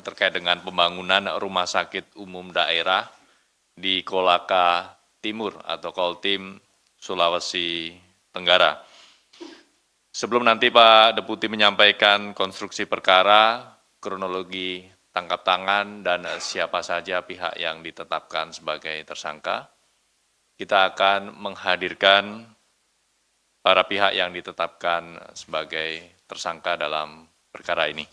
terkait dengan pembangunan rumah sakit umum daerah di Kolaka Timur atau Koltim, Sulawesi Tenggara. Sebelum nanti Pak Deputi menyampaikan konstruksi perkara, kronologi tangkap tangan, dan siapa saja pihak yang ditetapkan sebagai tersangka, kita akan menghadirkan para pihak yang ditetapkan sebagai tersangka dalam perkara ini.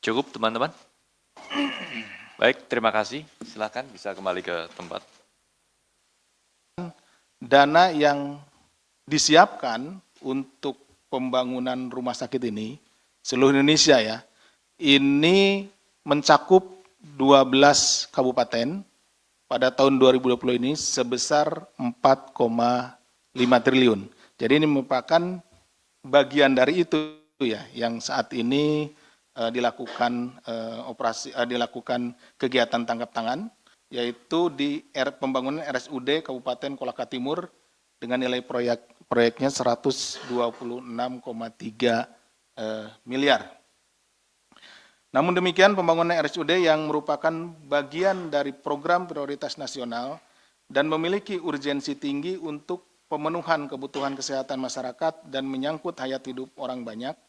Cukup, teman-teman? Baik, terima kasih. Silakan bisa kembali ke tempat. Dana yang disiapkan untuk pembangunan rumah sakit ini, seluruh Indonesia ya, ini mencakup 12 kabupaten pada tahun 2020 ini sebesar 4,5 triliun. Jadi ini merupakan bagian dari itu ya, yang saat ini dilakukan dilakukan kegiatan tangkap tangan, yaitu di pembangunan RSUD Kabupaten Kolaka Timur dengan nilai proyeknya 126,3 miliar. Namun demikian, pembangunan RSUD yang merupakan bagian dari program prioritas nasional dan memiliki urgensi tinggi untuk pemenuhan kebutuhan kesehatan masyarakat dan menyangkut hayat hidup orang banyak,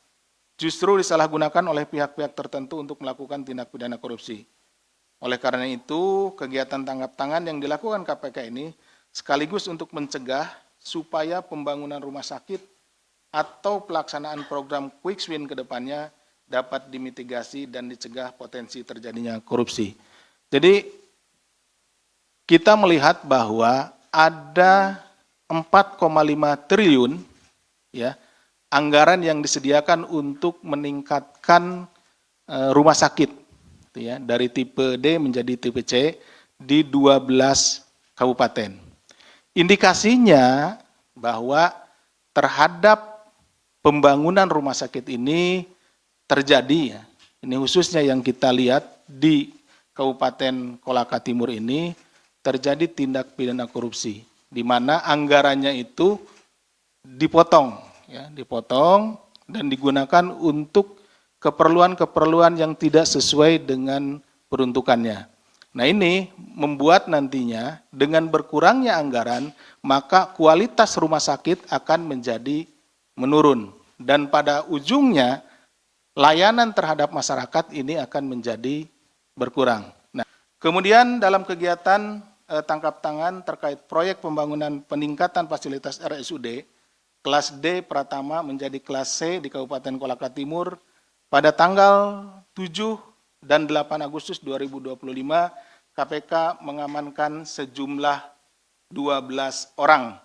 justru disalahgunakan oleh pihak-pihak tertentu untuk melakukan tindak pidana korupsi. Oleh karena itu, kegiatan tangkap tangan yang dilakukan KPK ini sekaligus untuk mencegah supaya pembangunan rumah sakit atau pelaksanaan program quick win ke depannya dapat dimitigasi dan dicegah potensi terjadinya korupsi. Jadi, kita melihat bahwa ada 4,5 triliun ya, anggaran yang disediakan untuk meningkatkan rumah sakit ya, dari tipe D menjadi tipe C di 12 kabupaten. Indikasinya bahwa terhadap pembangunan rumah sakit ini terjadi ya, ini khususnya yang kita lihat di Kabupaten Kolaka Timur ini terjadi tindak pidana korupsi, di mana anggarannya itu dipotong dan digunakan untuk keperluan-keperluan yang tidak sesuai dengan peruntukannya. Nah, ini membuat nantinya dengan berkurangnya anggaran, maka kualitas rumah sakit akan menjadi menurun. Dan pada ujungnya, layanan terhadap masyarakat ini akan menjadi berkurang. Nah, kemudian dalam kegiatan tangkap tangan terkait proyek pembangunan peningkatan fasilitas RSUD, kelas D Pratama menjadi kelas C di Kabupaten Kolaka Timur pada tanggal 7 dan 8 Agustus 2025, KPK mengamankan sejumlah 12 orang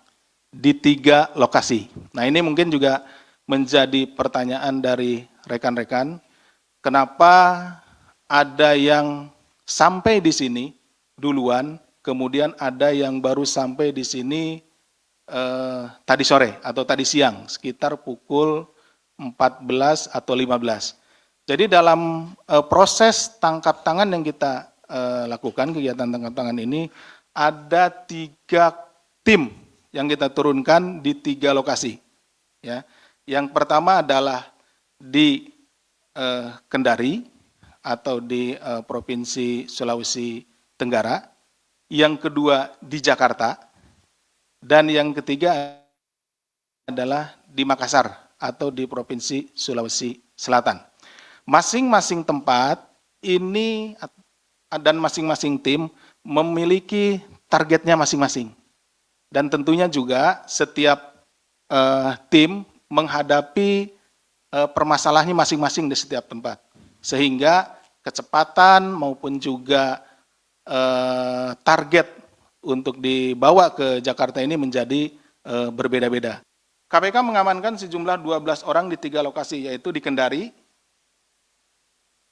di 3 lokasi. Nah, ini mungkin juga menjadi pertanyaan dari rekan-rekan, kenapa ada yang sampai di sini duluan, kemudian ada yang baru sampai di sini tadi sore atau tadi siang, sekitar pukul 14 atau 15. Jadi dalam proses tangkap tangan yang kita lakukan, kegiatan tangkap tangan ini, ada 3 tim yang kita turunkan di 3 lokasi. Ya. Yang pertama adalah di Kendari atau di Provinsi Sulawesi Tenggara, yang kedua di Jakarta, dan yang ketiga adalah di Makassar atau di Provinsi Sulawesi Selatan. Masing-masing tempat ini dan masing-masing tim memiliki targetnya masing-masing. Dan tentunya juga setiap tim menghadapi permasalahannya masing-masing di setiap tempat. Sehingga kecepatan maupun juga target untuk dibawa ke Jakarta ini menjadi berbeda-beda. KPK mengamankan sejumlah 12 orang di 3 lokasi, yaitu di Kendari,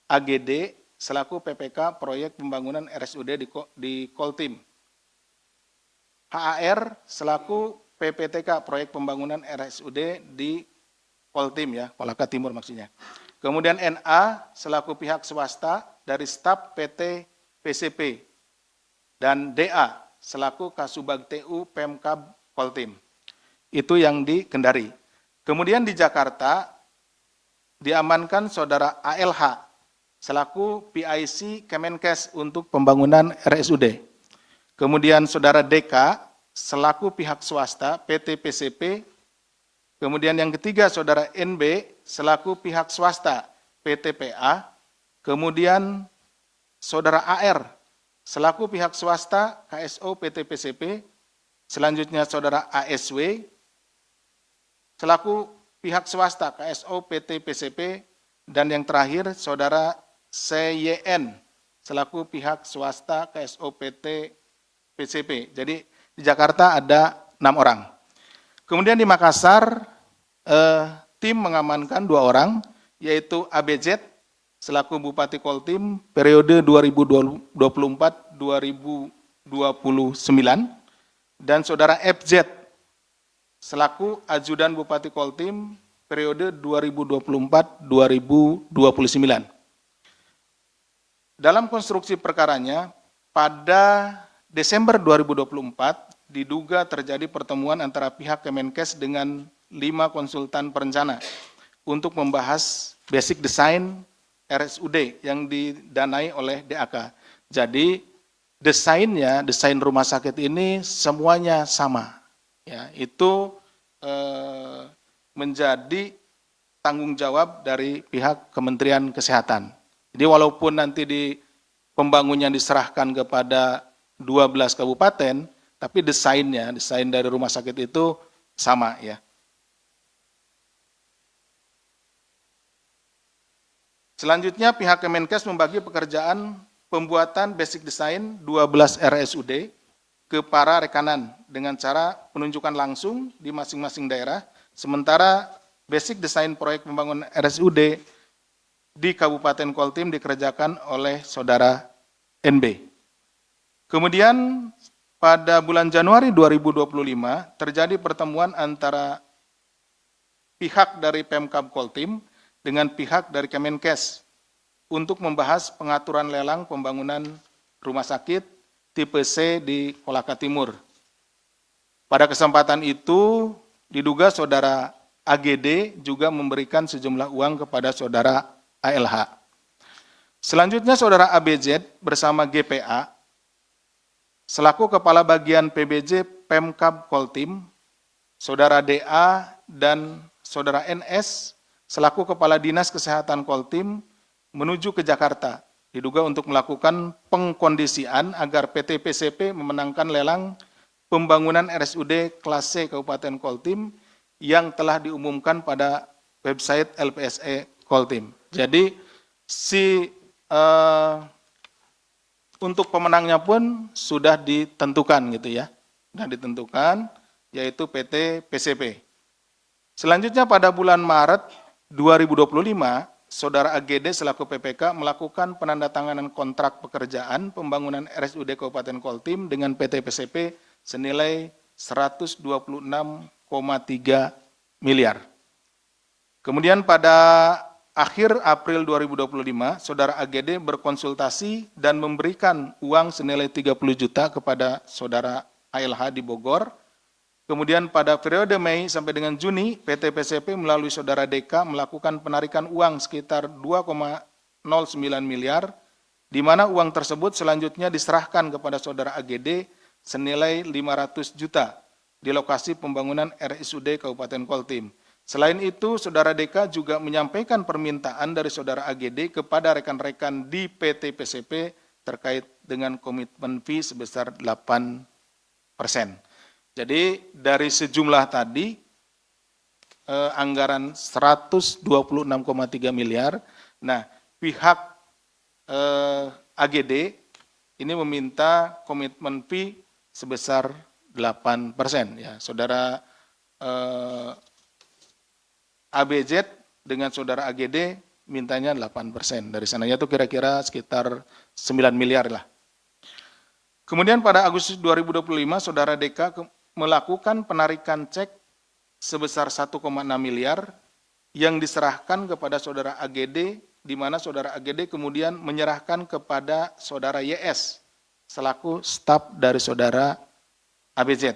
AGD, selaku PPK proyek pembangunan RSUD di Koltim, HAR selaku PPTK proyek pembangunan RSUD di Koltim ya, Kolaka Timur maksudnya. Kemudian NA selaku pihak swasta dari staf PT PCP dan DA selaku Kasubag TU Pemkab Koltim. Itu yang di Kendari. Kemudian di Jakarta diamankan saudara ALH selaku PIC Kemenkes untuk pembangunan RSUD. Kemudian saudara DK selaku pihak swasta PT PCP. Kemudian yang ketiga saudara NB selaku pihak swasta PT PA. Kemudian saudara AR selaku pihak swasta KSO PT PCP. Selanjutnya saudara ASW selaku pihak swasta KSO PT PCP. Dan yang terakhir saudara CYN selaku pihak swasta KSO PT PCP. Jadi di Jakarta ada 6 orang. Kemudian di Makassar tim mengamankan 2 orang, yaitu ABZ selaku Bupati Koltim periode 2024-2029 dan saudara FZ selaku Ajudan Bupati Koltim periode 2024-2029. Dalam konstruksi perkaranya, pada Desember 2024 diduga terjadi pertemuan antara pihak Kemenkes dengan 5 konsultan perencana untuk membahas basic design RSUD yang didanai oleh DAK. Jadi desain rumah sakit ini semuanya sama. Ya, itu menjadi tanggung jawab dari pihak Kementerian Kesehatan. Jadi walaupun nanti di pembangunnya diserahkan kepada 12 kabupaten, tapi desain dari rumah sakit itu sama ya. Selanjutnya pihak Kemenkes membagi pekerjaan pembuatan basic design 12 RSUD ke para rekanan dengan cara penunjukan langsung di masing-masing daerah, sementara basic design proyek pembangunan RSUD di Kabupaten Koltim dikerjakan oleh saudara NB. Kemudian pada bulan Januari 2025 terjadi pertemuan antara pihak dari Pemkab Koltim dengan pihak dari Kemenkes untuk membahas pengaturan lelang pembangunan rumah sakit tipe C di Kolaka Timur. Pada kesempatan itu diduga saudara AGD juga memberikan sejumlah uang kepada saudara ALH. Selanjutnya saudara ABZ bersama GPA selaku Kepala Bagian PBJ Pemkab Koltim, saudara DA dan saudara NS selaku Kepala Dinas Kesehatan Koltim menuju ke Jakarta, diduga untuk melakukan pengkondisian agar PT PCP memenangkan lelang pembangunan RSUD kelas C Kabupaten Koltim yang telah diumumkan pada website LPSE Koltim. Jadi untuk pemenangnya pun sudah ditentukan gitu ya. Sudah ditentukan yaitu PT PCP. Selanjutnya pada bulan Maret 2025, saudara AGD selaku PPK melakukan penandatanganan kontrak pekerjaan pembangunan RSUD Kabupaten Koltim dengan PT PCP senilai 126,3 miliar. Kemudian pada akhir April 2025, saudara AGD berkonsultasi dan memberikan uang senilai 30 juta kepada saudara ALH di Bogor. Kemudian pada periode Mei sampai dengan Juni, PT PCP melalui saudara DK melakukan penarikan uang sekitar 2,09 miliar, di mana uang tersebut selanjutnya diserahkan kepada saudara AGD senilai 500 juta di lokasi pembangunan RSUD Kabupaten Koltim. Selain itu, saudara DK juga menyampaikan permintaan dari saudara AGD kepada rekan-rekan di PT PCP terkait dengan komitmen fee sebesar 8%. Jadi dari sejumlah tadi, anggaran 126,3 miliar, nah pihak AGD ini meminta komitmen fee sebesar 8%. Ya, saudara ABZ dengan saudara AGD mintanya 8%. Dari sananya itu kira-kira sekitar 9 miliar lah. Kemudian pada Agustus 2025, saudara DK melakukan penarikan cek sebesar 1,6 miliar yang diserahkan kepada saudara AGD, di mana saudara AGD kemudian menyerahkan kepada saudara YS selaku staf dari saudara ABZ.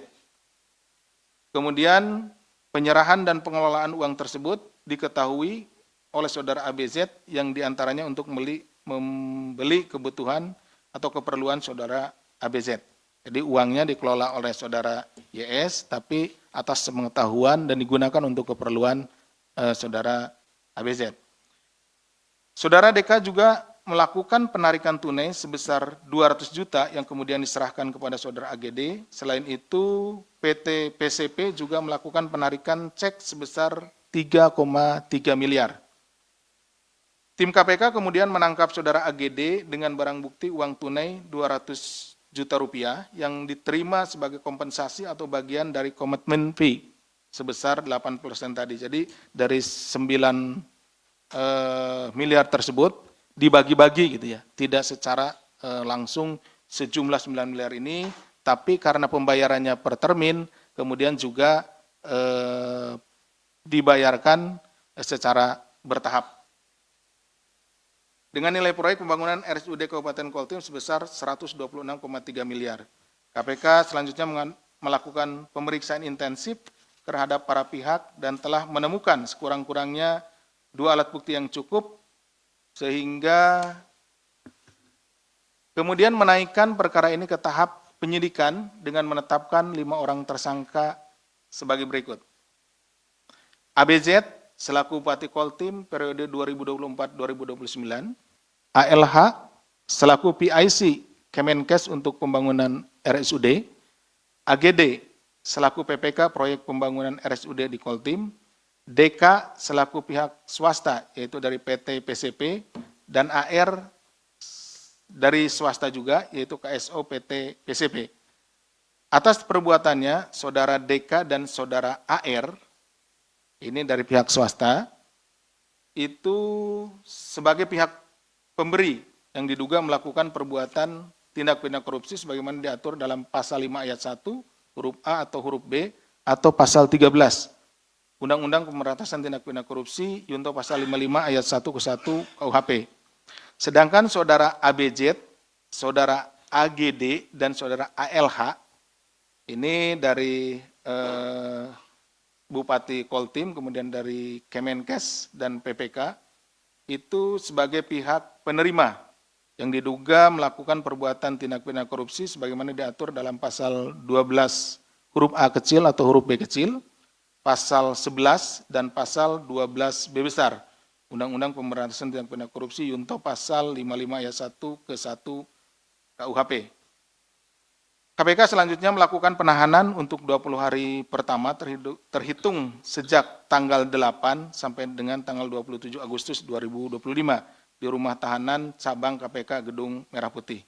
Kemudian penyerahan dan pengelolaan uang tersebut diketahui oleh saudara ABZ yang diantaranya untuk membeli kebutuhan atau keperluan saudara ABZ. Jadi uangnya dikelola oleh saudara YS, tapi atas pengetahuan dan digunakan untuk keperluan saudara ABZ. Saudara DK juga melakukan penarikan tunai sebesar 200 juta yang kemudian diserahkan kepada saudara AGD. Selain itu, PT PCP juga melakukan penarikan cek sebesar 3,3 miliar. Tim KPK kemudian menangkap saudara AGD dengan barang bukti uang tunai 200 juta rupiah yang diterima sebagai kompensasi atau bagian dari komitmen fee sebesar 80% tadi. Jadi dari 9 miliar tersebut dibagi-bagi gitu ya, tidak secara langsung sejumlah 9 miliar ini, tapi karena pembayarannya per termin, kemudian juga dibayarkan secara bertahap. Dengan nilai proyek pembangunan RSUD Kabupaten Koltim sebesar 126,3 miliar. KPK selanjutnya melakukan pemeriksaan intensif terhadap para pihak dan telah menemukan sekurang-kurangnya 2 alat bukti yang cukup, sehingga kemudian menaikkan perkara ini ke tahap penyidikan dengan menetapkan 5 orang tersangka sebagai berikut. ABZ selaku Bupati Koltim periode 2024-2029, ALH selaku PIC Kemenkes untuk pembangunan RSUD, AGD selaku PPK proyek pembangunan RSUD di Koltim, DK selaku pihak swasta yaitu dari PT PCP, dan AR dari swasta juga yaitu KSO PT PCP. Atas perbuatannya saudara DK dan saudara AR ini dari pihak swasta itu sebagai pihak pemberi yang diduga melakukan perbuatan tindak pidana korupsi sebagaimana diatur dalam pasal 5 ayat 1 huruf A atau huruf B atau pasal 13 Undang-Undang Pemberantasan Tindak Pidana Korupsi Yunto pasal 55 ayat 1 ke 1 KUHP. Sedangkan saudara ABZ, saudara AGD, dan saudara ALH ini dari Bupati Koltim, kemudian dari Kemenkes dan PPK, itu sebagai pihak penerima yang diduga melakukan perbuatan tindak pidana korupsi sebagaimana diatur dalam pasal 12 huruf A kecil atau huruf B kecil, pasal 11 dan pasal 12B besar, Undang-Undang Pemberantasan Tindak Pidana Korupsi Yunto pasal 55 ayat 1 ke 1 KUHP. KPK selanjutnya melakukan penahanan untuk 20 hari pertama terhitung sejak tanggal 8 sampai dengan tanggal 27 Agustus 2025 di rumah tahanan cabang KPK Gedung Merah Putih.